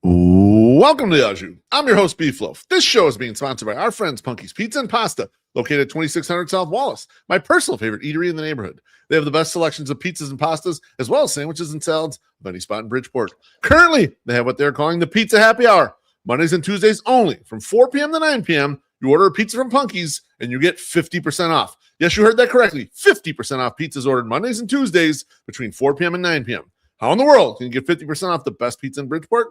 Welcome to the Au. I'm your host, Beef Loaf. This show is being sponsored by our friends Punky's Pizza and Pasta, located at 2600 South Wallace, my personal favorite eatery in the neighborhood. They have the best selections of pizzas and pastas, as well as sandwiches and salads of any spot in Bridgeport. Currently, they have what they're calling the Pizza Happy Hour, Mondays and Tuesdays only, from 4 p.m. to 9 p.m. You order a pizza from Punky's, and you get 50% off. Yes, you heard that correctly. 50% off pizzas ordered Mondays and Tuesdays between 4 p.m. and 9 p.m. How in the world can you get 50% off the best pizza in Bridgeport?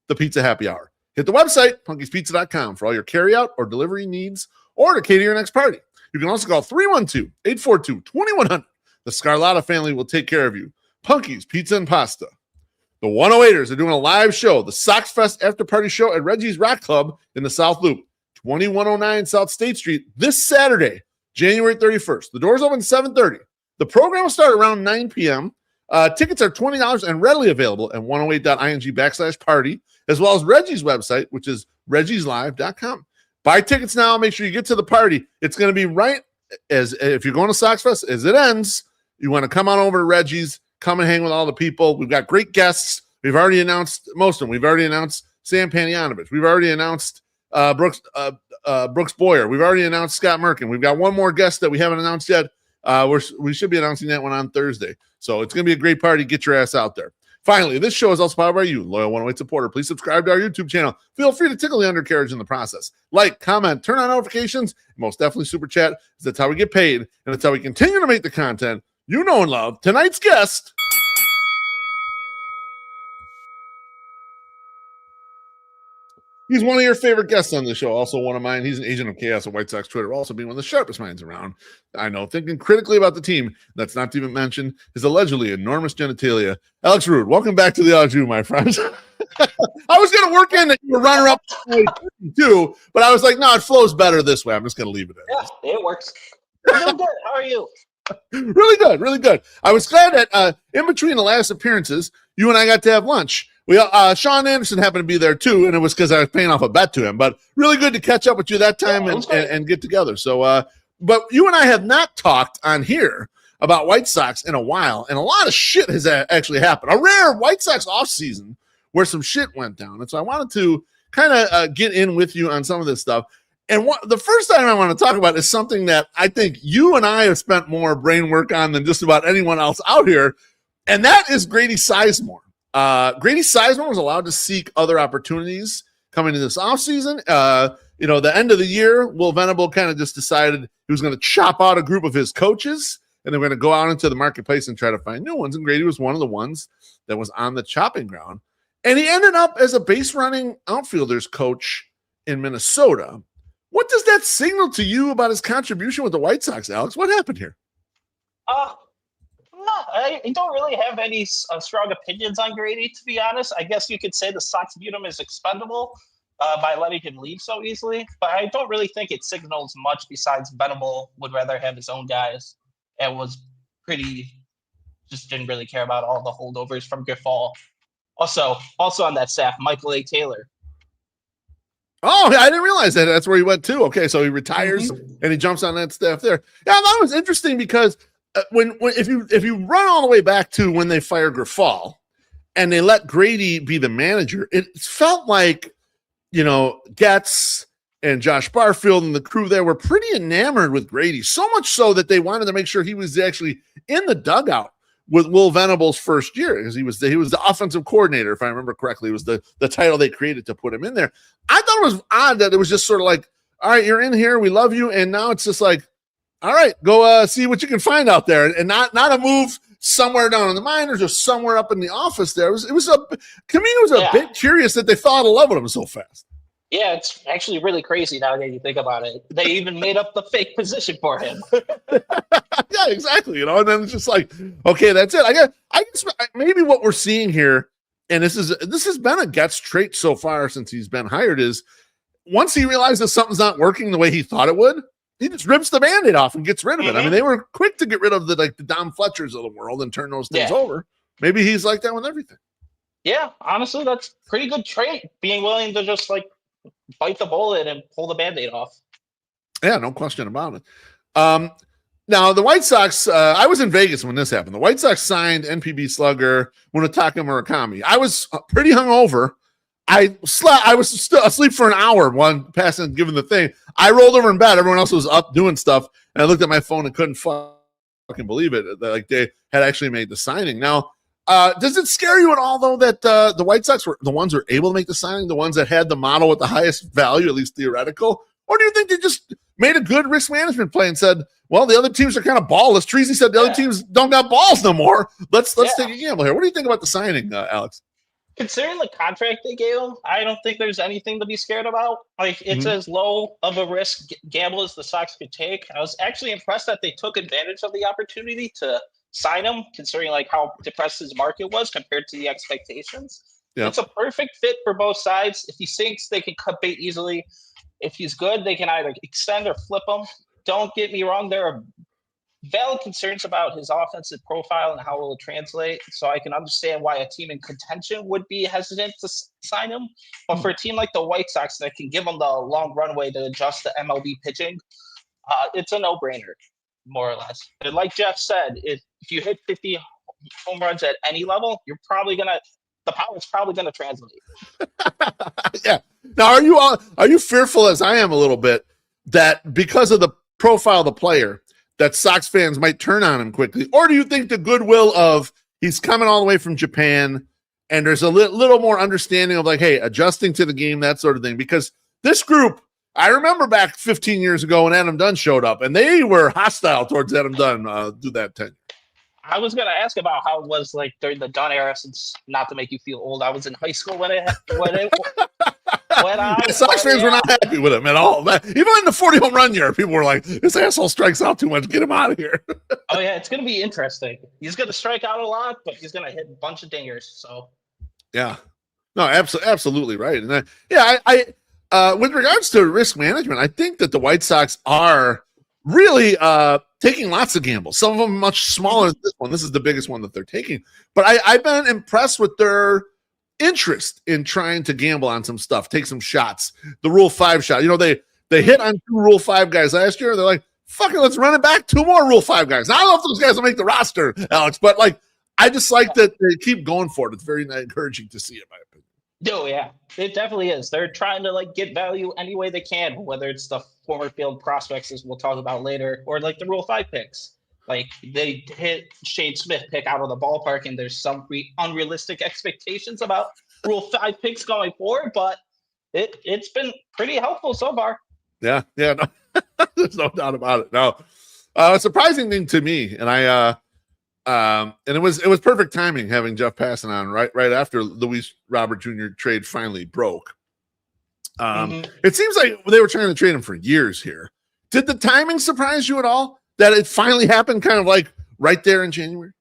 The Pizza Happy Hour. Hit the website, punkyspizza.com, for all your carryout or delivery needs, or to cater your next party. You can also call 312-842-2100. The Scarlotta family will take care of you. Punky's Pizza and Pasta. The 108ers are doing a live show, the Sox Fest After Party Show at Reggie's Rock Club in the South Loop, 2109 South State Street, this Saturday, January 31st. The doors open 7:30. The program will start around 9 p.m. Tickets are $20 and readily available at 108.ing/party, as well as Reggie's website, which is reggieslive.com. Buy tickets now. Make sure you get to the party. It's going to be right as if you're going to Sox Fest, as it ends. You want to come on over to Reggie's, come and hang with all the people. We've got great guests. We've already announced most of them. We've already announced Sam Panayotovich. We've already announced Brooks Boyer. We've already announced Scott Merkin. We've got one more guest that we haven't announced yet. We should be announcing that one on Thursday. So it's going to be a great party. Get your ass out there. Finally, this show is also powered by you, loyal 108 supporter. Please subscribe to our YouTube channel. Feel free to tickle the undercarriage in the process. Like, comment, turn on notifications, and most definitely super chat. That's how we get paid, and that's how we continue to make the content you know and love. Tonight's guest, he's one of your favorite guests on the show, also one of mine. He's an agent of chaos at White Sox Twitter, also being one of the sharpest minds around. I know, thinking critically about the team. That's not to even mention his allegedly enormous genitalia. Alex Rude, welcome back to the Au, my friends. I was going to work in that you were runner-up too, but I was like, no, it flows better this way. I'm just going to leave it at Yeah, it works. I'm doing good. How are you? Really good, really good. I was glad that in between the last appearances, you and I got to have lunch. Sean Anderson happened to be there too, and it was because I was paying off a bet to him. But really good to catch up with you that time and get together. So, but you and I have not talked on here about White Sox in a while, and a lot of shit has actually happened. A rare White Sox offseason where some shit went down, and so I wanted to kind of get in with you on some of this stuff. And the first item I want to talk about is something that I think you and I have spent more brain work on than just about anyone else out here, and that is Grady Sizemore. Grady Sizemore was allowed to seek other opportunities coming into this offseason. The end of the year, Will Venable kind of just decided he was going to chop out a group of his coaches, and they're going to go out into the marketplace and try to find new ones. And Grady was one of the ones that was on the chopping ground. And he ended up as a base running outfielders coach in Minnesota. What does that signal to you about his contribution with the White Sox, Alex? What happened here? No, I don't really have any strong opinions on Grady, to be honest. I guess you could say the Sox viewed him as expendable by letting him leave so easily, but I don't really think it signals much besides Venable would rather have his own guys and just didn't really care about all the holdovers from Griffall. Also on that staff, Michael A. Taylor. Oh, I didn't realize that. That's where he went to. Okay, so he retires and he jumps on that staff there. Yeah, that was interesting because if you run all the way back to when they fired Griffall and they let Grady be the manager, it felt like, Getz and Josh Barfield and the crew there were pretty enamored with Grady, so much so that they wanted to make sure he was actually in the dugout with Will Venable's first year, because he was the offensive coordinator, if I remember correctly. It was the title they created to put him in there. I thought it was odd that it was just sort of like, all right, you're in here, we love you, and now it's just like, all right, go see what you can find out there, and not a move somewhere down in the minors or somewhere up in the office there. It was a bit curious that they fell out of love with him so fast. Yeah, it's actually really crazy now that you think about it. They even made up the fake position for him. Yeah, exactly. And then it's just like, okay, that's it. I guess maybe what we're seeing here, and this has been a Getz trait so far since he's been hired, is once he realizes something's not working the way he thought it would, he just rips the Band-Aid off and gets rid of it. I mean, they were quick to get rid of the Dom Fletchers of the world and turn those things over. Maybe he's like that with everything. Yeah, honestly, that's pretty good trait, being willing to just bite the bullet and pull the Band-Aid off. Yeah, no question about it. Now, the White Sox, I was in Vegas when this happened. The White Sox signed NPB slugger Munetaka Murakami. I was pretty hungover I slept. I was still asleep for an hour. One passing, given the thing. I rolled over in bed. Everyone else was up doing stuff, and I looked at my phone and couldn't fucking believe it. Like they had actually made the signing. Now, does it scare you at all though that the White Sox were the ones who were able to make the signing, the ones that had the model with the highest value, at least theoretical, or do you think they just made a good risk management play and said, well, the other teams are kind of ballless? Treasy said the other teams don't got balls no more. Let's take a gamble here. What do you think about the signing, Alex? Considering the contract they gave him, I don't think there's anything to be scared about. Like, it's as low of a risk gamble as the Sox could take. I was actually impressed that they took advantage of the opportunity to sign him, considering like how depressed his market was compared to the expectations. Yep. It's a perfect fit for both sides. If he sinks, they can cut bait easily. If he's good, they can either extend or flip him. Don't get me wrong, there are valid concerns about his offensive profile and how it will translate. So I can understand why a team in contention would be hesitant to sign him. But for a team like the White Sox that can give them the long runway to adjust the MLB pitching, it's a no-brainer, more or less. And like Jeff said, if you hit 50 home runs at any level, you're probably the power's probably gonna translate. Yeah. Now, are you fearful, as I am a little bit, that because of the profile of the player, that Sox fans might turn on him quickly? Or do you think the goodwill of he's coming all the way from Japan and there's a little more understanding of like, hey, adjusting to the game, that sort of thing? Because this group, I remember back 15 years ago when Adam Dunn showed up and they were hostile towards Adam Dunn through that tenure. I was going to ask about how it was like during the Dunn era, since not to make you feel old, I was in high school when Sox fans were not happy with him at all. Even in the 40 home run year, people were like, this asshole strikes out too much. Get him out of here. Oh, yeah. It's going to be interesting. He's going to strike out a lot, but he's going to hit a bunch of dingers. So, yeah. No, absolutely right. And I with regards to risk management, I think that the White Sox are really taking lots of gambles. Some of them much smaller than this one. This is the biggest one that they're taking. But I've been impressed with their interest in trying to gamble on some stuff, take some shots. The Rule 5 shot. You know, they hit on 2 Rule 5 guys last year. They're like, fuck it, let's run it back. 2 more Rule 5 guys. Now, I don't know if those guys will make the roster, Alex, but like, I just like that they keep going for it. It's very encouraging to see it, in my opinion. Oh, yeah. It definitely is. They're trying to like get value any way they can, whether it's the former field prospects, as we'll talk about later, or like the Rule 5 picks. Like, they hit Shane Smith pick out of the ballpark, and there's some unrealistic expectations about Rule 5 picks going forward, but it's been pretty helpful so far. Yeah, no, there's no doubt about it. Now, a surprising thing to me, and and it was perfect timing having Jeff passing on right after Luis Robert Jr. trade finally broke. It seems like they were trying to trade him for years here. Did the timing surprise you at all? That it finally happened kind of like right there in January?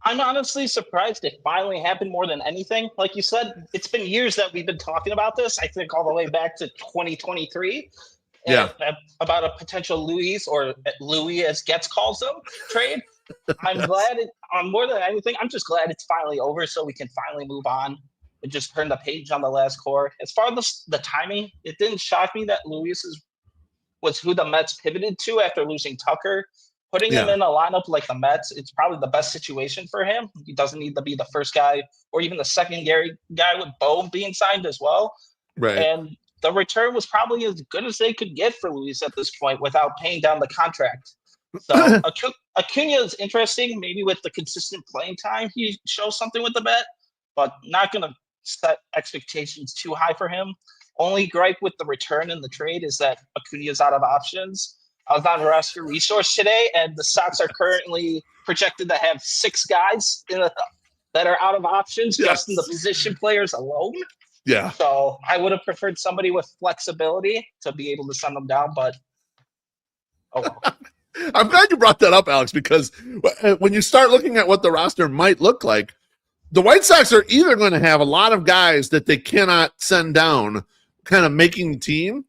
I'm honestly surprised it finally happened more than anything. Like you said, it's been years that we've been talking about this. I think all the way back to 2023. Yeah. About a potential Luis, or Louis as Getz calls him, trade. I'm glad more than anything, I'm just glad it's finally over so we can finally move on and just turn the page on the last core. As far as the timing, it didn't shock me that Luis was who the Mets pivoted to after losing Tucker. Putting him in a lineup like the Mets, it's probably the best situation for him. He doesn't need to be the first guy or even the secondary guy, with Bo being signed as well. Right. And the return was probably as good as they could get for Luis at this point without paying down the contract. So Acuna is interesting. Maybe with the consistent playing time, he shows something with the Met, but not going to set expectations too high for him. Only gripe with the return and the trade is that Acuna is out of options. I was on Roster Resource today, and the Sox are currently projected to have 6 guys that are out of options, just in the position players alone. Yeah. So I would have preferred somebody with flexibility to be able to send them down, but oh well. I'm glad you brought that up, Alex, because when you start looking at what the roster might look like, the White Sox are either going to have a lot of guys that they cannot send down kind of making the team,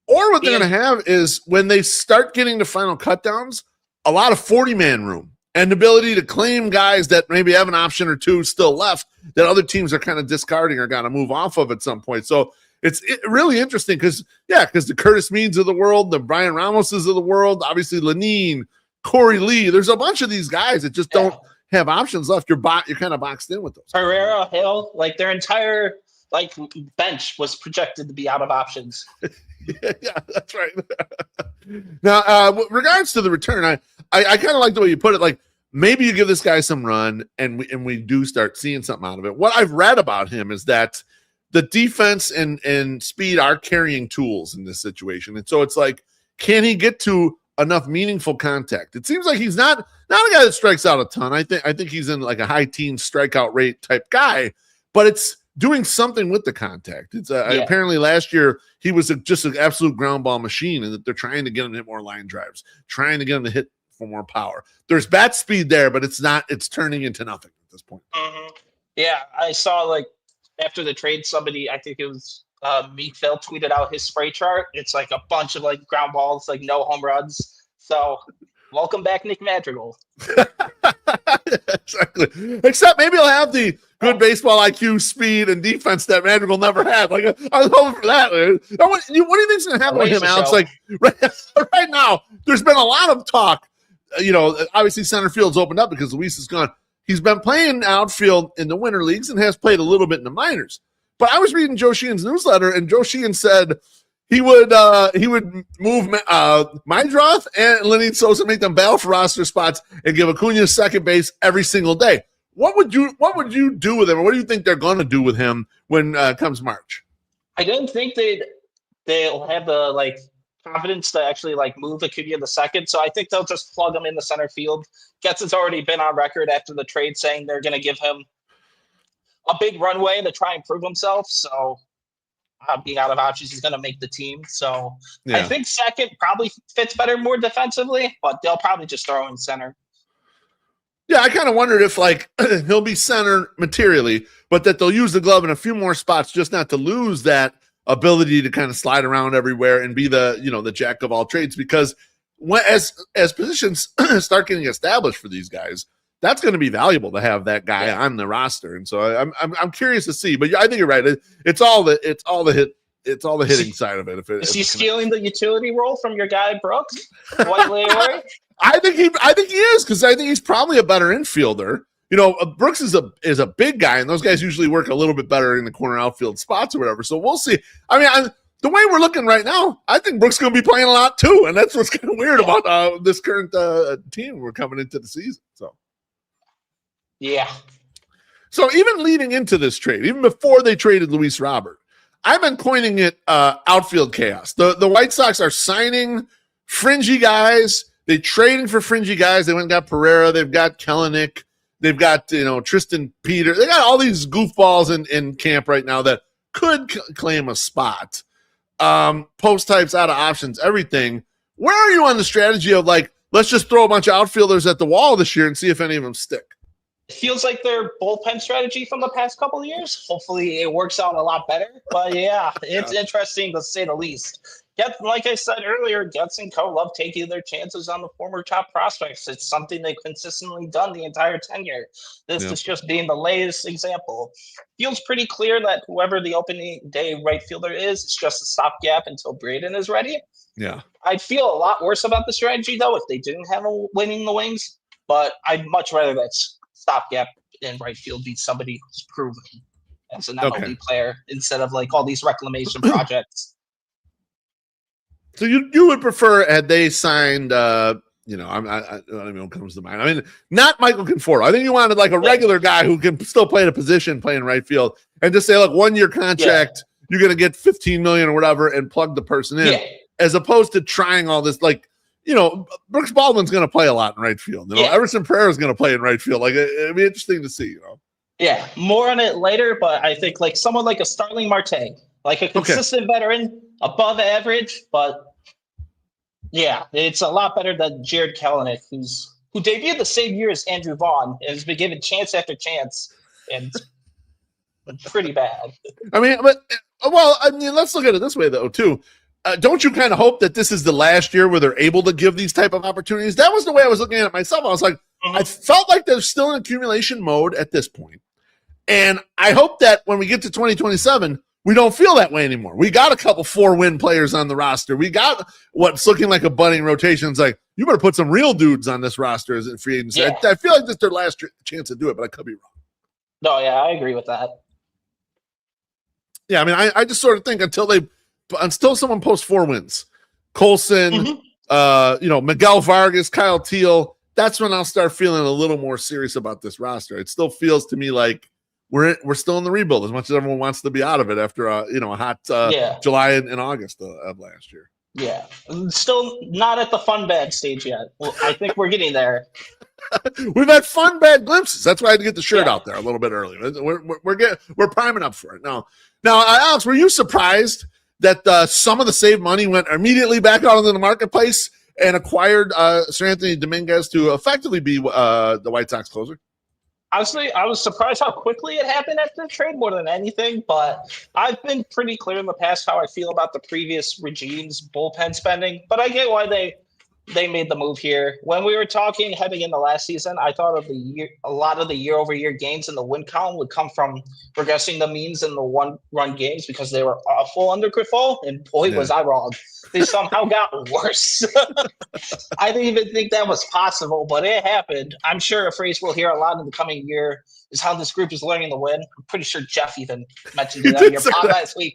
or what they're going to have is when they start getting to final cutdowns, a lot of 40-man room and the ability to claim guys that maybe have an option or 2 still left that other teams are kind of discarding or got to move off of at some point. So it's really interesting because the Curtis Meads of the world, the Brian Ramoses of the world, obviously Lenine, Corey Lee, there's a bunch of these guys that just don't have options left. You're kind of boxed in with those. Herrera, Hill, like their entire like bench was projected to be out of options. Yeah, that's right. Now, with regards to the return, I kind of like the way you put it. Like maybe you give this guy some run, and we do start seeing something out of it. What I've read about him is that the defense and speed are carrying tools in this situation, and so it's like, can he get to enough meaningful contact? It seems like he's not a guy that strikes out a ton. I think he's in like a high teen strikeout rate type guy, but it's doing something with the contact. It's apparently last year he was just an absolute ground ball machine, and that they're trying to get him to hit more line drives, trying to get him to hit for more power. There's bat speed there, but it's turning into nothing at this point. Mm-hmm. Yeah, I saw like after the trade, somebody, I think it was Meekville, tweeted out his spray chart. It's like a bunch of like ground balls, like no home runs. So welcome back, Nick Madrigal. Exactly. Except maybe he'll have the good baseball IQ, speed, and defense that Madrigal never had. Like I was hoping for that. What do you think's going to happen with him, Alex? Like right now, there's been a lot of talk. Obviously center field's opened up because Luis is gone. He's been playing outfield in the winter leagues and has played a little bit in the minors. But I was reading Joe Sheehan's newsletter, and Joe Sheehan said he would move Maidroth and Lenny Sosa, make them battle for roster spots, and give Acuna second base every single day. What would you do with him, or what do you think they're going to do with him when comes March? I don't think they'll have the confidence to actually move Acuna the second. So I think they'll just plug him in the center field. Getz has already been on record after the trade saying they're going to give him a big runway to try and prove himself. So being out of options, he's going to make the team. So yeah. I think second probably fits better more defensively, but they'll probably just throw in center. Yeah, I kind of wondered if he'll be center materially, but that they'll use the glove in a few more spots just not to lose that ability to kind of slide around everywhere and be the jack of all trades. Because as positions start getting established for these guys, that's going to be valuable to have that guy on the roster. And so I'm curious to see. But I think you're right. It's all the hitting side of it. Is he stealing the utility role from your guy Brooks? I think he is, because I think he's probably a better infielder. Brooks is a big guy, and those guys usually work a little bit better in the corner outfield spots or whatever. So we'll see. I mean, the way we're looking right now, I think Brooks is going to be playing a lot too, and that's what's kind of weird about this current team we're coming into the season. So yeah. So even leading into this trade, even before they traded Luis Robert, I've been coining it outfield chaos. The White Sox are signing fringy guys. They're trading for fringy guys. They went and got Pereira. They've got Kelenic. They've got, Tristan Peter. They got all these goofballs in camp right now that could claim a spot. Post types, out of options, everything. Where are you on the strategy of let's just throw a bunch of outfielders at the wall this year and see if any of them stick? It feels like their bullpen strategy from the past couple of years. Hopefully it works out a lot better. But yeah, it's interesting to say the least. Like I said earlier, Getz and co love taking their chances on the former top prospects. It's something they've consistently done the entire tenure. This is just being the latest example. Feels pretty clear that whoever the opening day right fielder is, it's just a stopgap until Braden is ready. Yeah. I'd feel a lot worse about the strategy, though, if they didn't have a winning the wings. But I'd much rather that stopgap in right field be somebody who's proven as an MLB player instead of all these reclamation projects. So you would prefer, had they signed, I don't even know what comes to mind. I mean, not Michael Conforto. I think you wanted a regular guy who can still play the position, playing right field, and just say, look, 1 year contract, you're going to get $15 million or whatever, and plug the person in, as opposed to trying all this. Brooks Baldwin's going to play a lot in right field. Everson Pereira is going to play in right field. It'd be interesting to see. Yeah, more on it later, but I think someone like a Starling Marte, a consistent veteran, above average, but yeah, it's a lot better than Jared Kelenic, who debuted the same year as Andrew Vaughn and has been given chance after chance, and pretty bad. I mean, let's look at it this way though too. Don't you kind of hope that this is the last year where they're able to give these type of opportunities? That was the way I was looking at it myself. I was like, I felt like they're still in accumulation mode at this point. And I hope that when we get to 2027, we don't feel that way anymore. We got a couple 4-win players on the roster. We got what's looking like a budding rotation. It's you better put some real dudes on this roster as a free agency. Yeah. I feel like this is their last chance to do it, but I could be wrong. No, yeah, I agree with that. Yeah, I mean, I just sort of think until someone posts 4 wins, Colson, Miguel Vargas, Kyle Teal, that's when I'll start feeling a little more serious about this roster. It still feels to me like we're still in the rebuild as much as everyone wants to be out of it after a hot July and August of last year. Yeah, still not at the fun bad stage yet. Well, I think we're getting there. We've had fun bad glimpses. That's why I had to get the shirt out there a little bit early. We're priming up for it now. Alex, were you surprised that some of the saved money went immediately back out into the marketplace and acquired Seranthony Dominguez to effectively be the White Sox closer? Honestly, I was surprised how quickly it happened after the trade more than anything, but I've been pretty clear in the past how I feel about the previous regime's bullpen spending, but I get why they made the move here. When we were talking heading into last season, I thought of a lot of the year-over-year gains in the win column would come from regressing the means in the one-run games because they were awful under Grifol, and boy, was I wrong. They somehow got worse. I didn't even think that was possible, but it happened. I'm sure a phrase we'll hear a lot in the coming year is how this group is learning to win. I'm pretty sure Jeff even mentioned it on your pod last week.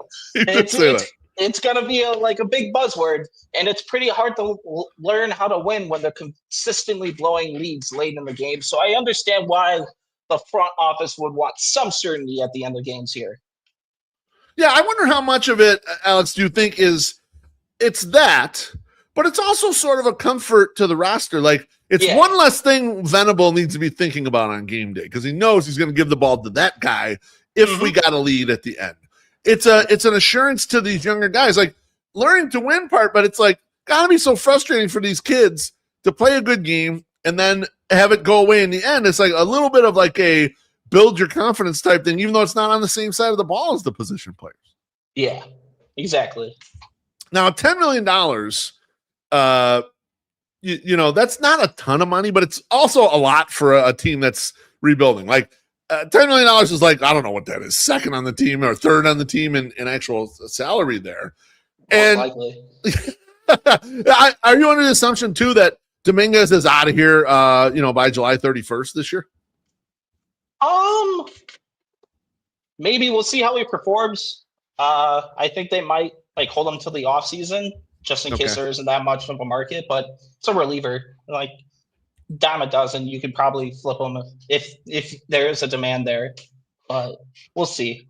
It's going to be a big buzzword, and it's pretty hard to learn how to win when they're consistently blowing leads late in the game. So I understand why the front office would want some certainty at the end of games here. Yeah, I wonder how much of it, Alex, do you think it's that, but it's also sort of a comfort to the roster. Like, it's one less thing Venable needs to be thinking about on game day because he knows he's going to give the ball to that guy if we got a lead at the end. It's an assurance to these younger guys, like learning to win part, but it's like gotta be so frustrating for these kids to play a good game and then have it go away in the end. It's like a little bit of like a build your confidence type thing, even though it's not on the same side of the ball as the position players. Yeah, exactly. Now, $10 million, that's not a ton of money, but it's also a lot for a team that's rebuilding. Like, $10 million is like, I don't know what that is, second on the team or third on the team in actual salary there. And are you under the assumption, too, that Dominguez is out of here, by July 31st this year? Maybe we'll see how he performs. I think they might hold him till the offseason just in case there isn't that much of a market, but it's a reliever. Like, dime a dozen, you could probably flip them if there is a demand there, but we'll see.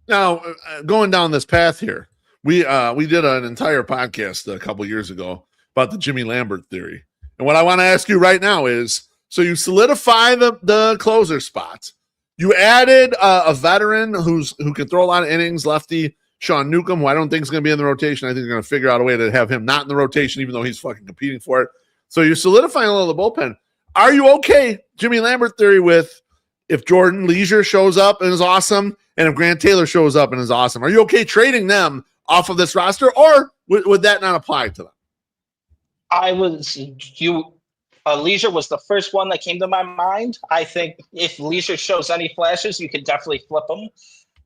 Now, going down this path here, we did an entire podcast a couple years ago about the Jimmy Lambert theory, and what I want to ask you right now is: so you solidify the closer spot, you added a veteran who can throw a lot of innings, lefty Sean Newcomb, who I don't think is going to be in the rotation. I think they're going to figure out a way to have him not in the rotation, even though he's fucking competing for it. So you're solidifying a little of the bullpen. Are you okay, Jimmy Lambert theory, with if Jordan Leisure shows up and is awesome, and if Grant Taylor shows up and is awesome? Are you okay trading them off of this roster, or would that not apply to them? Leisure was the first one that came to my mind. I think if Leisure shows any flashes, you could definitely flip them.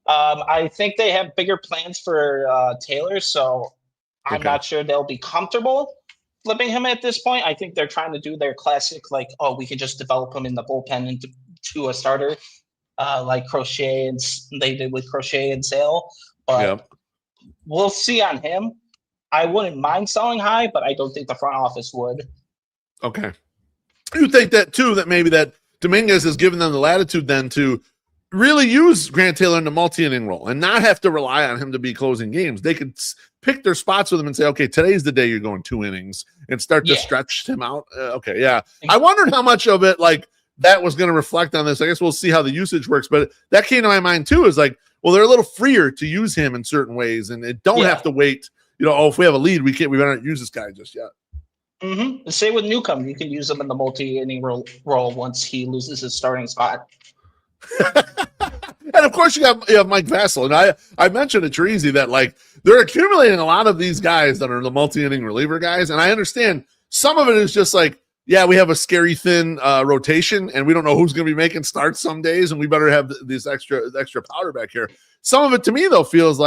I think they have bigger plans for Taylor, so I'm not sure they'll be comfortable flipping him at this point. I think they're trying to do their classic, we could just develop him in the bullpen into a starter, like Crochet and they did with Crochet and Sale. But we'll see on him. I wouldn't mind selling high, but I don't think the front office would. Okay. You think that too, that maybe that Dominguez has given them the latitude then to really use Grant Taylor in the multi-inning role and not have to rely on him to be closing games. They could pick their spots with him and say, okay, today's the day you're going 2 innings and start to stretch him out. I wondered how much of it that was going to reflect on this. I guess we'll see how the usage works, but that came to my mind too, is they're a little freer to use him in certain ways and it don't have to wait, if we have a lead, we better not use this guy just yet. Mm-hmm. Same with Newcomb. You can use him in the multi-inning role once he loses his starting spot. And of course you have Mike Vassell, and I mentioned to Treasy that they're accumulating a lot of these guys that are the multi-inning reliever guys, and I understand some of it is just we have a scary thin rotation, and we don't know who's going to be making starts some days, and we better have this extra powder back here. Some of it to me though feels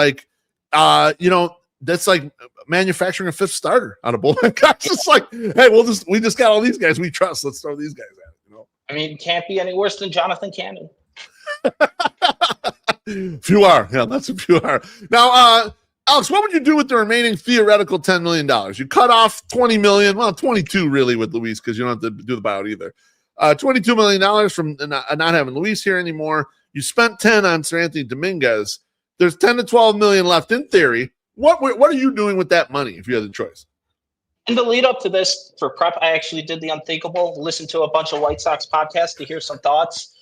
that's like manufacturing a fifth starter out of bullpen guys. It's hey, we just got all these guys we trust. Let's throw these guys at it. I mean, can't be any worse than Jonathan Cannon. Few are. Yeah, that's a few are. Now, Alex, what would you do with the remaining theoretical $10 million? You cut off $20 million, well, 22 really with Luis because you don't have to do the buyout either. $22 million from not having Luis here anymore. You spent 10 on Seranthony Dominguez. There's 10 to 12 million left in theory. What are you doing with that money if you had the choice? In the lead up to this for prep, I actually did the unthinkable, listened to a bunch of White Sox podcasts to hear some thoughts.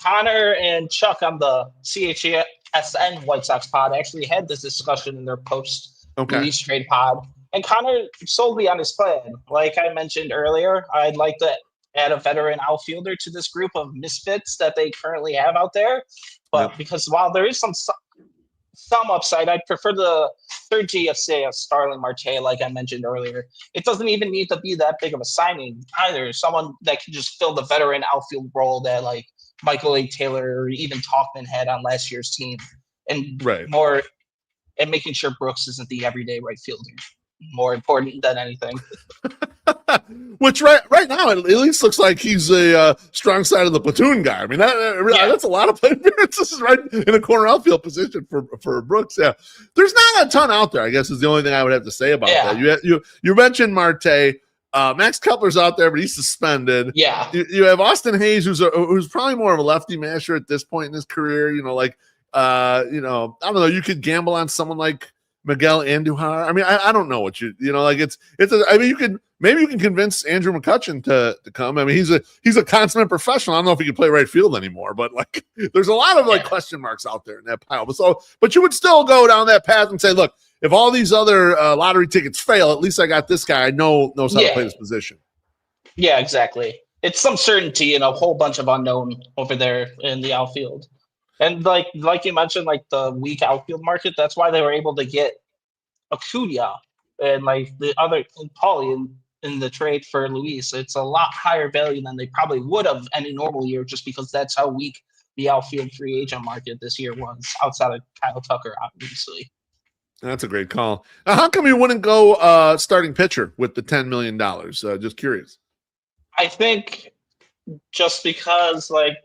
Connor and Chuck on the SZN White Sox pod actually had this discussion in their post-release trade pod. And Connor sold me on his plan. Like I mentioned earlier, I'd like to add a veteran outfielder to this group of misfits that they currently have out there. But because while there is some upside, I'd prefer the third GFC of Starling Marte, like I mentioned earlier. It doesn't even need to be that big of a signing either. Someone that can just fill the veteran outfield role that like Michael A. Taylor or even Talkman had on last year's team, and more, and making sure Brooks isn't the everyday right fielder. More important than anything. Which right now at least looks like he's a strong side of the platoon guy. I mean, that's a lot of play appearances right in a corner outfield position for Brooks. Yeah, there's not a ton out there, I guess, is the only thing I would have to say about that. You mentioned Marte. Max Kepler's out there, but he's suspended. Yeah. You have Austin Hayes, who's probably more of a lefty masher at this point in his career. I don't know. You could gamble on someone like Miguel Andujar. I mean, I don't know what you can convince Andrew McCutchen to come. I mean, he's a consummate professional. I don't know if he can play right field anymore, but like there's a lot of question marks out there in that pile. But you would still go down that path and say, look, if all these other lottery tickets fail, at least I got this guy. I knows how to play this position. Yeah, exactly. It's some certainty and a whole bunch of unknown over there in the outfield. And like you mentioned, like the weak outfield market, that's why they were able to get Acuna and like the other Pauly in the trade for Luis. It's a lot higher value than they probably would have any normal year, just because that's how weak the outfield free agent market this year was, outside of Kyle Tucker, obviously. That's a great call. Now, how come you wouldn't go starting pitcher with the $10 million? Just curious. I think just because, like,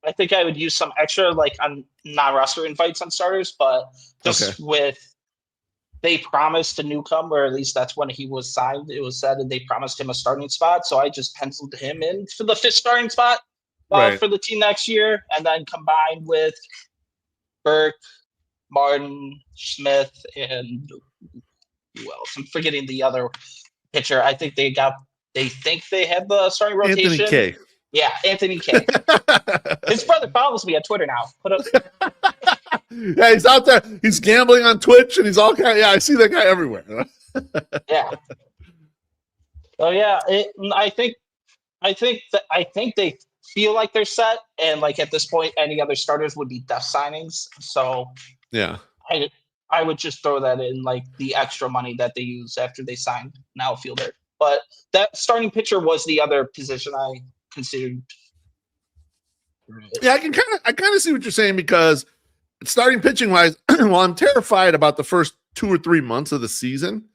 I think I would use some extra, like, on non-roster invites on starters, but just they promised a newcomer, or at least that's when he was signed. It was said that they promised him a starting spot, so I just penciled him in for the 5th starting spot for the team next year, and then combined with Burke, Martin, Smith, and who else? I'm forgetting the other pitcher. I think they think they have the starting rotation. Anthony K. Yeah, Anthony K. His brother follows me on Twitter now. Yeah, he's out there. He's gambling on Twitch, and he's all kind of, I see that guy everywhere. Yeah. Oh yeah, I think they feel like they're set, and like at this point, any other starters would be death signings. So yeah, I would just throw that in, like the extra money that they use after they signed an outfielder. But that starting pitcher was the other position I considered. Yeah, I kind of see what you're saying, because starting pitching wise, while I'm terrified about the first 2 or 3 months of the season,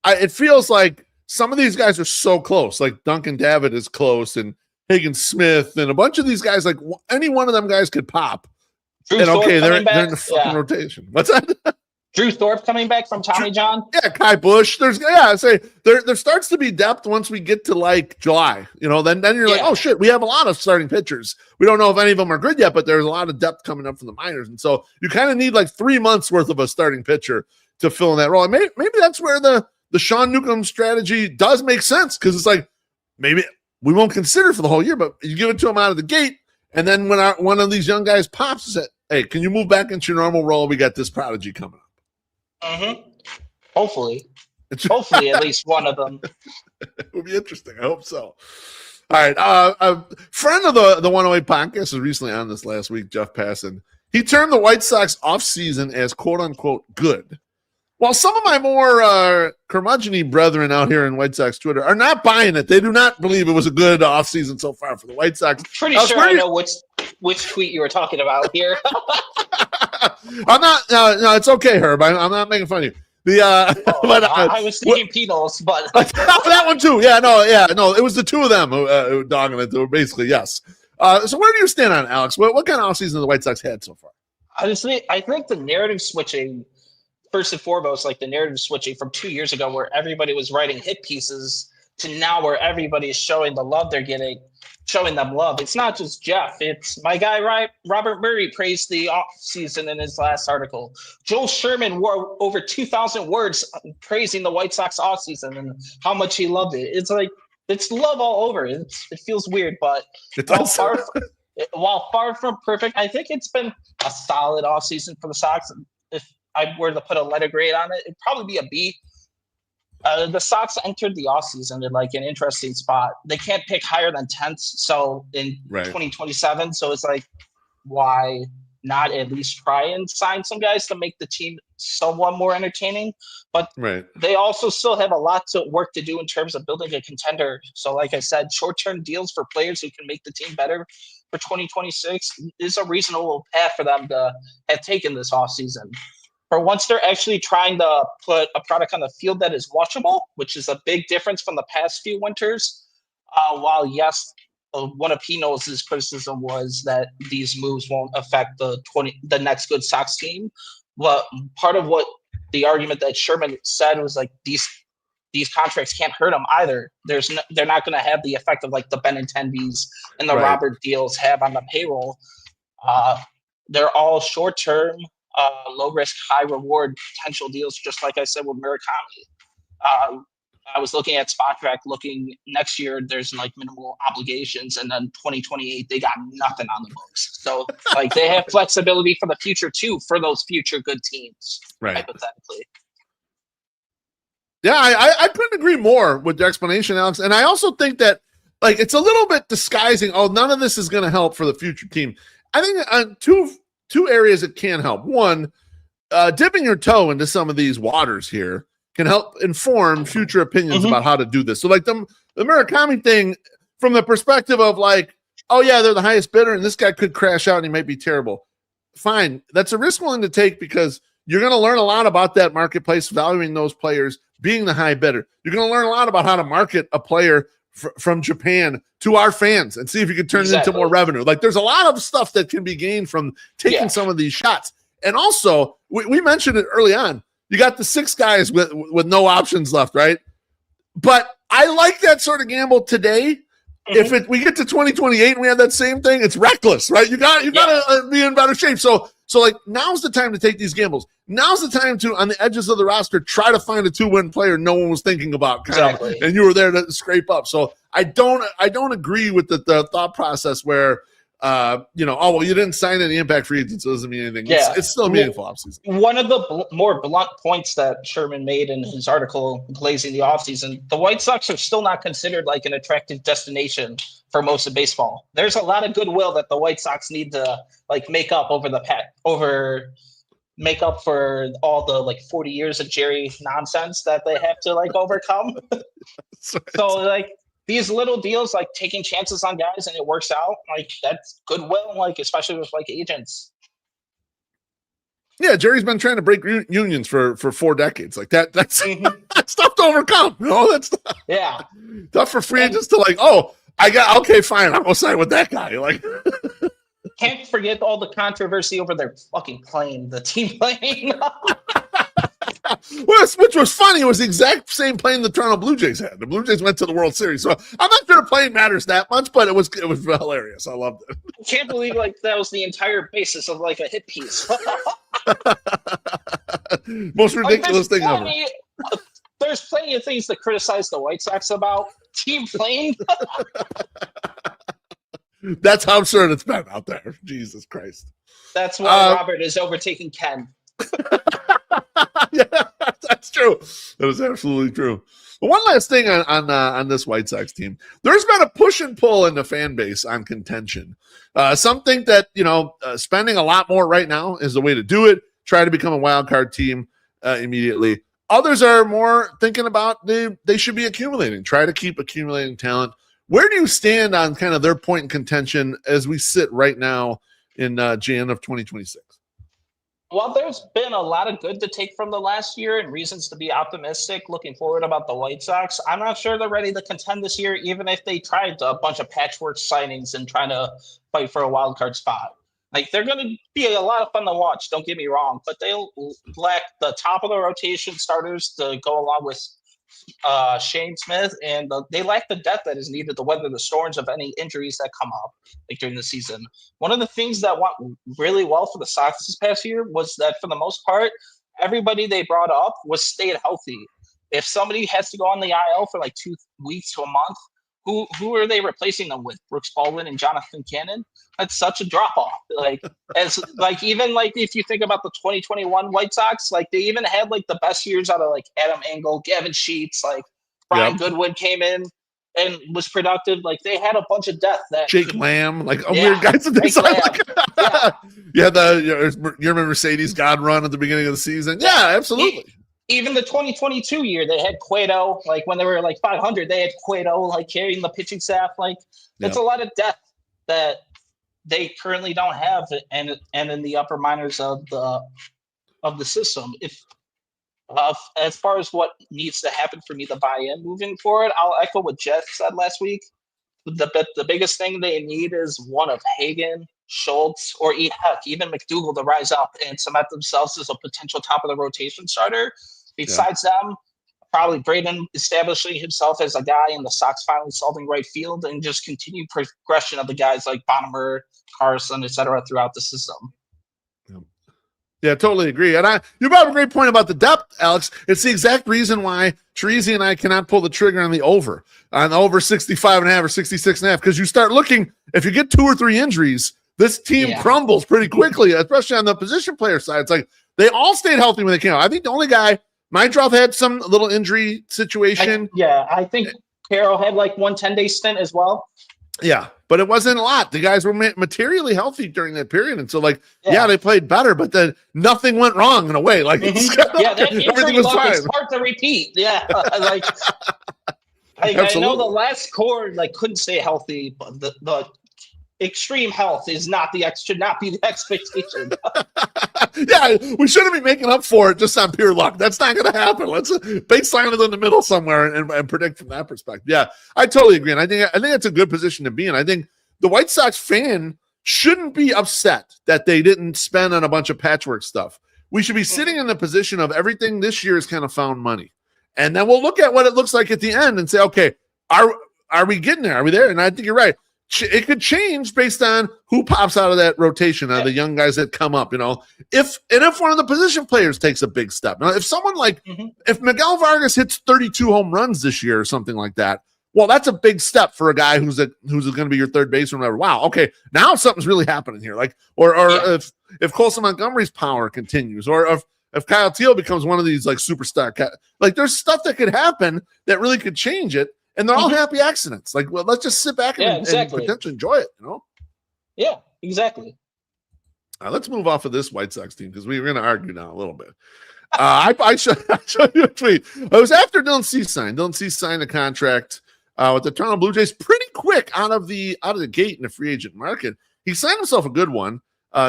it feels like some of these guys are so close. Like Duncan David is close, and Hagen Smith, and a bunch of these guys. Like any one of them guys could pop. Drew Thorpe they're in the fucking rotation. What's that? Drew Thorpe coming back from Tommy John. Yeah, Kai Bush. There starts to be depth once we get to like July. Then you're like, oh shit, we have a lot of starting pitchers. We don't know if any of them are good yet, but there's a lot of depth coming up from the minors, and so you kind of need like 3 months worth of a starting pitcher to fill in that role. And maybe that's where the Sean Newcomb strategy does make sense, because it's like maybe we won't consider for the whole year, but you give it to him out of the gate, and then when one of these young guys pops, and say, hey, can you move back into your normal role? We got this prodigy coming up. Mm-hmm. Hopefully, at least one of them. It would be interesting. I hope so. All right. A friend of the 108 podcast was recently on this last week, Jeff Passan. He termed the White Sox offseason as quote unquote good. While some of my more curmudgeon-y brethren out here in White Sox Twitter are not buying it, they do not believe it was a good offseason so far for the White Sox. I'm pretty sure I know which tweet you were talking about here. I'm not. No, it's okay, Herb. I'm not making fun of you. I was thinking Peanuts, but that one too. No. It was the two of them who dogging it. They were basically yes. So where do you stand on it, Alex? What kind of offseason have the White Sox had so far? Honestly, I think the narrative switching, first and foremost, like the narrative switching from 2 years ago where everybody was writing hit pieces to now where everybody is showing the love they're getting, showing them love. It's not just Jeff. It's my guy, Robert Murray praised the offseason in his last article. Joel Sherman wore over 2,000 words praising the White Sox offseason and how much he loved it. It's like, it's love all over. It feels weird, but while far from perfect, I think it's been a solid offseason for the Sox. If I were to put a letter grade on it, it'd probably be a B. The Sox entered the offseason in like an interesting spot. They can't pick higher than 10th, so in 2027. So it's like, why not at least try and sign some guys to make the team somewhat more entertaining? But they also still have a lot to work to do in terms of building a contender. So like I said, short-term deals for players who can make the team better for 2026 is a reasonable path for them to have taken this offseason. For once, they're actually trying to put a product on the field that is watchable, which is a big difference from the past few winters. While, yes, one of Pino's criticism was that these moves won't affect the next good Sox team. But part of what the argument that Sherman said was like these contracts can't hurt them either. They're not going to have the effect of like the Benintendies and the Robert deals have on the payroll. They're all short term. Low risk, high reward potential deals, just like I said with Murakami. I was looking at SpotTrack, looking next year, there's like minimal obligations, and then 2028, they got nothing on the books. So like they have flexibility for the future too, for those future good teams, hypothetically. Yeah, I couldn't agree more with the explanation, Alex. And I also think that like it's a little bit disguising. Oh, none of this is going to help for the future team. I think on two areas it can help. One, dipping your toe into some of these waters here can help inform future opinions about how to do this. So like the Murakami thing from the perspective of like, oh yeah, they're the highest bidder and this guy could crash out and he might be terrible. Fine. That's a risk willing to take because you're going to learn a lot about that marketplace, valuing those players, being the high bidder. You're going to learn a lot about how to market a player from Japan to our fans and see if you can turn it into more revenue. Like there's a lot of stuff that can be gained from taking some of these shots. And also we mentioned it early on, you got the 6 guys with no options left. Right. But I like that sort of gamble today. If we get to 2028 and we have that same thing, it's reckless, right? You got to be in better shape. So like now's the time to take these gambles. Now's the time to, on the edges of the roster, try to find a 2-win player no one was thinking about, and you were there to scrape up. So I don't agree with the thought process where, oh well, you didn't sign any impact free agents, so it doesn't mean anything. Yeah. It's still a meaningful offseason. One of the more blunt points that Sherman made in his article blazing the offseason, the White Sox are still not considered like an attractive destination for most of baseball. There's a lot of goodwill that the White Sox need to like make up make up for all the like 40 years of Jerry nonsense that they have to like overcome. So like these little deals, like taking chances on guys and it works out, like that's goodwill, like especially with like agents. Yeah, Jerry's been trying to break unions for 4 decades. Like that's that's tough to overcome. That's tough for free agents to like, okay, fine, I'll go sign with that guy. Like can't forget all the controversy over their fucking plane, the team plane. Which was funny. It was the exact same plane the Toronto Blue Jays had. The Blue Jays went to the World Series. So I'm not sure the plane matters that much, but it was hilarious. I loved it. I can't believe like that was the entire basis of like a hit piece. Most ridiculous thing ever. There's plenty of things to criticize the White Sox about. Team plane. That's how absurd it's been out there. Jesus Christ. That's why Robert is overtaking Ken. Yeah, that's true. That was absolutely true. But one last thing on this White Sox team. There's been a push and pull in the fan base on contention. Some think that, spending a lot more right now is the way to do it. Try to become a wild card team immediately. Others are more thinking about they should be accumulating. Try to keep accumulating talent. Where do you stand on kind of their point in contention as we sit right now in Jan of 2026? Well, there's been a lot of good to take from the last year and reasons to be optimistic looking forward about the White Sox. I'm not sure they're ready to contend this year, even if they tried a bunch of patchwork signings and trying to fight for a wild card spot. Like they're going to be a lot of fun to watch. Don't get me wrong, but they lack the top of the rotation starters to go along with Shane Smith, and they lack the depth that is needed to weather the storms of any injuries that come up like during the season. One of the things that went really well for the Sox this past year was that for the most part, everybody they brought up was stayed healthy. If somebody has to go on the IL for like 2 weeks to a month, who are they replacing them with? Brooks Baldwin and Jonathan Cannon? That's such a drop off. Like even if you think about the 2021 White Sox, like they even had like the best years out of like Adam Engel, Gavin Sheets, like Brian Goodwin came in and was productive. Like they had a bunch of depth that Jake Lamb, like weird guys that they signed. You remember Mercedes God run at the beginning of the season? Yeah, absolutely. Even the 2022 year, they had Cueto. Like when they were like 500, they had Cueto like carrying the pitching staff. Like it's a lot of depth that they currently don't have, and in the upper minors of the system. If as far as what needs to happen for me to buy in moving forward, I'll echo what Jeff said last week. The biggest thing they need is one of Hagen, Schultz, or even McDougal to rise up and cement themselves as a potential top of the rotation starter. Besides them, probably Braden establishing himself as a guy in the Sox finally solving right field, and just continued progression of the guys like Bonnemer, Carson, etc. throughout the system. Yeah, totally agree. And you brought up a great point about the depth, Alex. It's the exact reason why Teresi and I cannot pull the trigger on the over 65.5 or 66.5, because you start looking, if you get 2 or 3 injuries, this team crumbles pretty quickly, especially on the position player side. It's like they all stayed healthy when they came out. I think the only guy, Meidroth had some little injury situation. I think Carroll had like 1 10-day stint as well. Yeah, but it wasn't a lot. The guys were materially healthy during that period. And so, they played better, but then nothing went wrong in a way. Like, that everything was fine. It's hard to repeat. Yeah, I know the last core couldn't stay healthy, but the extreme health should not be the expectation. Yeah, we shouldn't be making up for it just on pure luck. That's not going to happen. Let's baseline it in the middle somewhere and predict from that perspective. Yeah, I totally agree. And I think that's a good position to be in. I think the White Sox fan shouldn't be upset that they didn't spend on a bunch of patchwork stuff. We should be sitting in the position of everything this year is kind of found money. And then we'll look at what it looks like at the end and say, okay, are we getting there? Are we there? And I think you're right. It could change based on who pops out of that rotation, the young guys that come up, if one of the position players takes a big step. Now, if someone if Miguel Vargas hits 32 home runs this year or something like that, well, that's a big step for a guy who's going to be your third baseman. Whatever. Wow. Okay. Now something's really happening here. If Colson Montgomery's power continues, or if Kyle Teal becomes one of these superstar, there's stuff that could happen that really could change it. And they're all happy accidents. Let's just sit back and potentially enjoy it, Yeah, exactly. Let's move off of this White Sox team because we're going to argue now a little bit. I showed you a tweet. It was after Dylan Cease signed. Dylan Cease signed a contract with the Toronto Blue Jays pretty quick out of the gate in the free agent market. He signed himself a good one,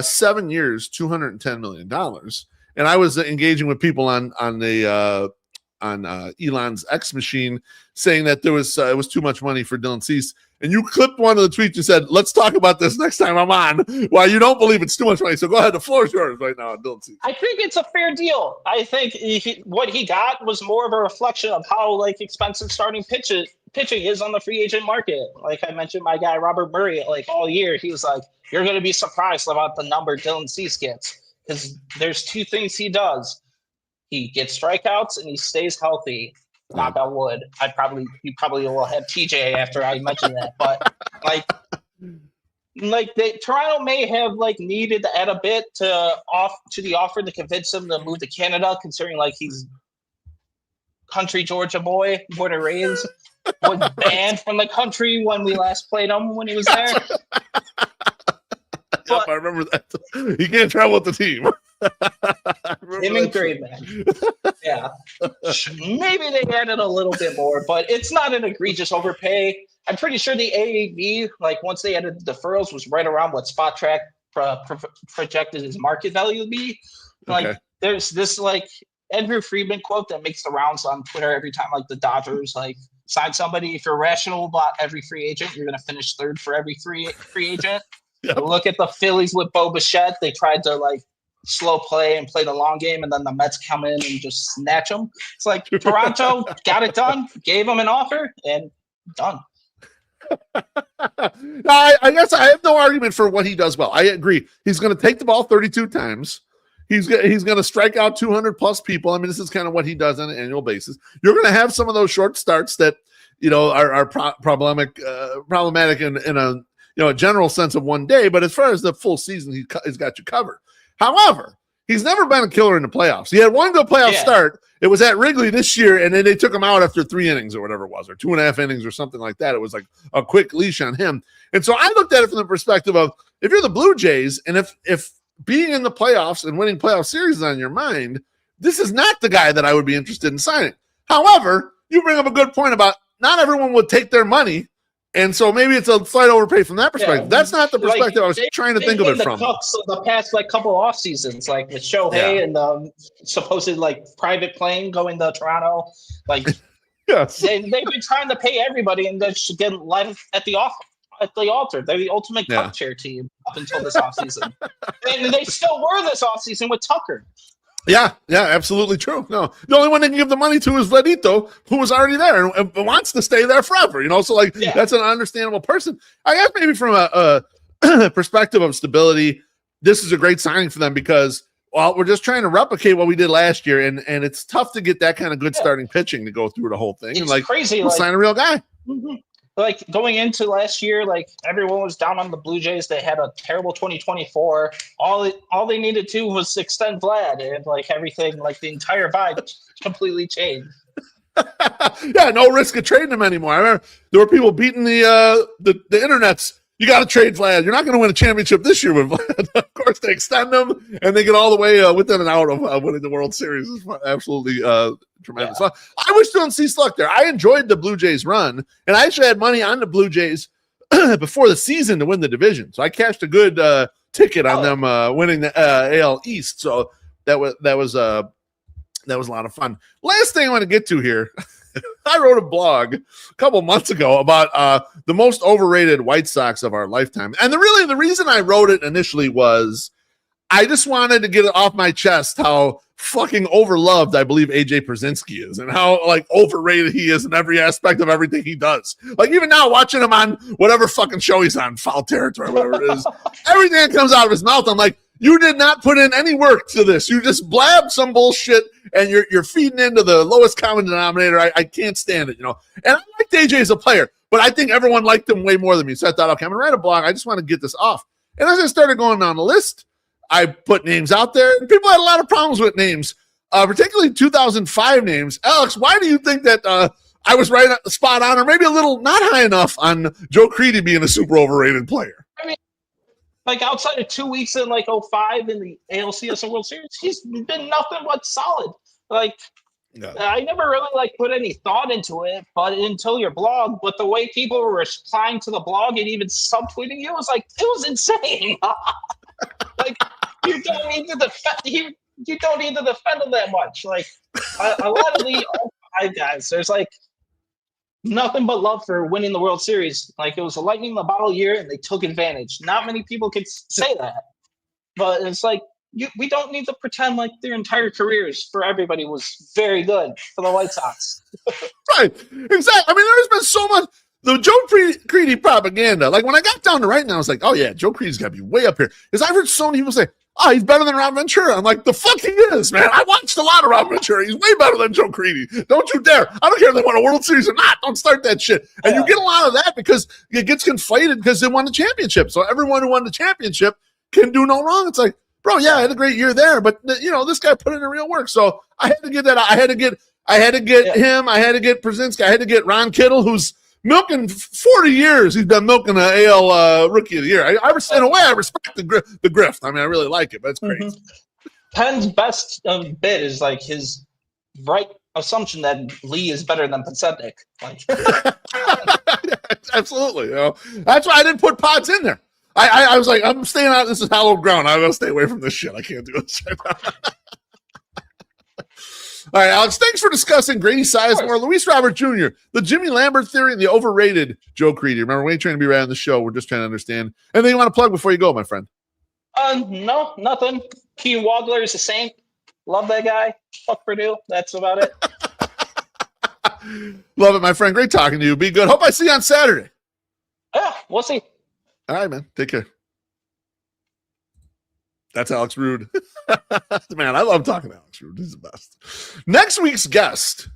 7 years, $210 million. And I was engaging with people on Elon's X machine, saying that it was too much money for Dylan Cease. And you clipped one of the tweets and said, let's talk about this next time I'm on. Why you don't believe it's too much money. So go ahead. The floor is yours right now, Dylan Cease. I think it's a fair deal. I think what he got was more of a reflection of how expensive starting pitching is on the free agent market. Like I mentioned, my guy Robert Murray, all year, he was like, you're going to be surprised about the number Dylan Cease gets, because there's 2 things he does. He gets strikeouts and he stays healthy. Knock on wood. He probably will have TJ after I mention that. But Toronto may have needed to add a bit to the offer to convince him to move to Canada, considering he's country Georgia boy, born and raised, was banned from the country when we last played him when he was there. Yep, I remember that. He can't travel with the team. Him and Graveman. Yeah. Maybe they added a little bit more, but it's not an egregious overpay. I'm pretty sure the AAV, once they added the deferrals, was right around what Spot Track projected his market value to be. Okay. There's this Andrew Friedman quote that makes the rounds on Twitter every time the Dodgers sign somebody. If you're rational about every free agent, you're going to finish third for every free agent. Yep. Look at the Phillies with Bo Bichette. They tried to like slow play and play the long game, and then the Mets come in and just snatch them. It's like Toronto got it done, gave them an offer, and done. I guess I have no argument for what he does well. I agree. He's going to take the ball 32 times. He's going to strike out 200 plus people. I mean, this is kind of what he does on an annual basis. You're going to have some of those short starts that, are problematic in a general sense of one day. But as far as the full season, he's got you covered. However, he's never been a killer in the playoffs. He had one good playoff start. It was at Wrigley this year, and then they took him out after 3 innings or whatever it was, or 2.5 innings or something like that. It was like a quick leash on him. And so I looked at it from the perspective of, if you're the Blue Jays, and if being in the playoffs and winning playoff series is on your mind, this is not the guy that I would be interested in signing. However, you bring up a good point about not everyone would take their money. And so maybe it's a slight overpay from that perspective. That's not the perspective I was trying to think of it from. The past couple off seasons, like with Shohei and the supposed private plane going to Toronto, yes, they've been trying to pay everybody, and they're just getting left at the altar. They're the ultimate cup chair team up until this offseason. And they still were this offseason with Tucker. Yeah, absolutely true. No, the only one they can give the money to is Vladito, who was already there and wants to stay there forever. So that's an understandable person. I guess maybe from a perspective of stability, this is a great signing for them because we're just trying to replicate what we did last year, and it's tough to get that kind of good starting pitching to go through the whole thing. It's and crazy. We'll sign a real guy. Mm-hmm. Going into last year, everyone was down on the Blue Jays. They had a terrible 2024. All they needed to was extend Vlad, and everything, the entire vibe completely changed. Yeah, no risk of trading him anymore. I remember there were people beating the internets. You got to trade Vlad. You're not going to win a championship this year with Vlad. Of course, they extend him, and they get all the way within and out of winning the World Series. It's absolutely tremendous. Yeah. So I wish to see Sluck there. I enjoyed the Blue Jays run, and I actually had money on the Blue Jays before the season to win the division. So I cashed a good ticket on them winning the AL East. So that was a lot of fun. Last thing I want to get to here. I wrote a blog a couple months ago about the most overrated White Sox of our lifetime. And the reason I wrote it initially was I just wanted to get it off my chest how fucking overloved I believe AJ Pierzynski is and how overrated he is in every aspect of everything he does. Even now watching him on whatever fucking show he's on, Foul Territory, whatever it is, everything that comes out of his mouth, I'm like, you did not put in any work to this. You just blabbed some bullshit and you're feeding into the lowest common denominator. I can't stand it, And I liked AJ as a player, but I think everyone liked him way more than me. So I thought, okay, I'm going to write a blog. I just want to get this off. And as I started going down the list, I put names out there, and people had a lot of problems with names, particularly 2005 names. Alex, why do you think that I was right at the spot on, or maybe a little not high enough on Joe Crede being a super overrated player? I mean, outside of 2 weeks in 05 in the ALCS World Series, he's been nothing but solid. I never really put any thought into it, but until your blog, but the way people were replying to the blog and even subtweeting you was it was insane. You don't need to defend. You don't need to defend him that much. A lot of the 05 guys, there's nothing but love for winning the World Series. It was a lightning in the bottle year, and they took advantage. Not many people could say that, but it's we don't need to pretend their entire careers for everybody was very good for the White Sox. Right, exactly. I mean, there's been so much. The Joe Crede propaganda, when I got down to writing, I was like, oh yeah, Joe Crede's got to be way up here. Because I've heard so many people say, oh, he's better than Rob Ventura. I'm like, the fuck he is, man. I watched a lot of Rob Ventura. He's way better than Joe Crede. Don't you dare. I don't care if they won a World Series or not. Don't start that shit. And you get a lot of that because it gets conflated because they won the championship. So everyone who won the championship can do no wrong. It's like, bro, yeah, I had a great year there, but this guy put in the real work. So I had to get that. I had to get him. I had to get Pierzynski. I had to get Ron Kittle, who's milking 40 years. He's been milking the AL Rookie of the Year. In a way, I respect the grift. I mean, I really like it, but it's crazy. Mm-hmm. Penn's best bit is his right assumption that Lee is better than Pacetic. Absolutely. That's why I didn't put Pods in there. I was like, I'm staying out. This is hallowed ground. I'm going to stay away from this shit. I can't do this right now. All right, Alex, thanks for discussing Grady Sizemore, Luis Robert Jr., the Jimmy Lambert theory, and the overrated Joe Creedy. Remember, we ain't trying to be right on the show. We're just trying to understand. Anything you want to plug before you go, my friend? No, nothing. Keen Wagler is a saint. Love that guy. Fuck Purdue. That's about it. Love it, my friend. Great talking to you. Be good. Hope I see you on Saturday. Yeah, we'll see. All right, man. Take care. That's Alex Rude. Man, I love talking to Alex Rude. He's the best. Next week's guest.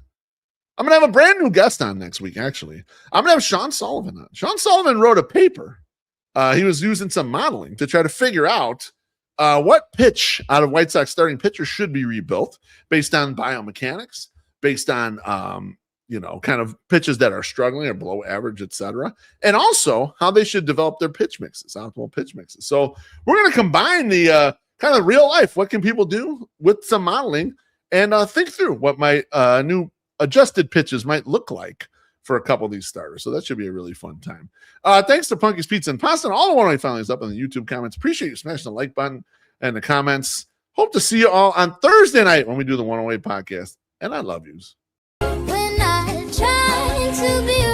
I'm going to have a brand new guest on next week, actually. I'm going to have Sean Sullivan on. Sean Sullivan wrote a paper. He was using some modeling to try to figure out what pitch out of White Sox starting pitchers should be rebuilt based on biomechanics, based on, kind of pitches that are struggling or below average, et cetera. And also how they should develop their pitch mixes, optimal pitch mixes. So we're going to combine the kind of real life. What can people do with some modeling and think through what my new adjusted pitches might look like for a couple of these starters. So that should be a really fun time. Thanks to Punky's Pizza and Pasta and all the one-way families up in the YouTube comments. Appreciate you smashing the like button and the comments. Hope to see you all on Thursday night when we do the 108 podcast. And I love yous. When I try to be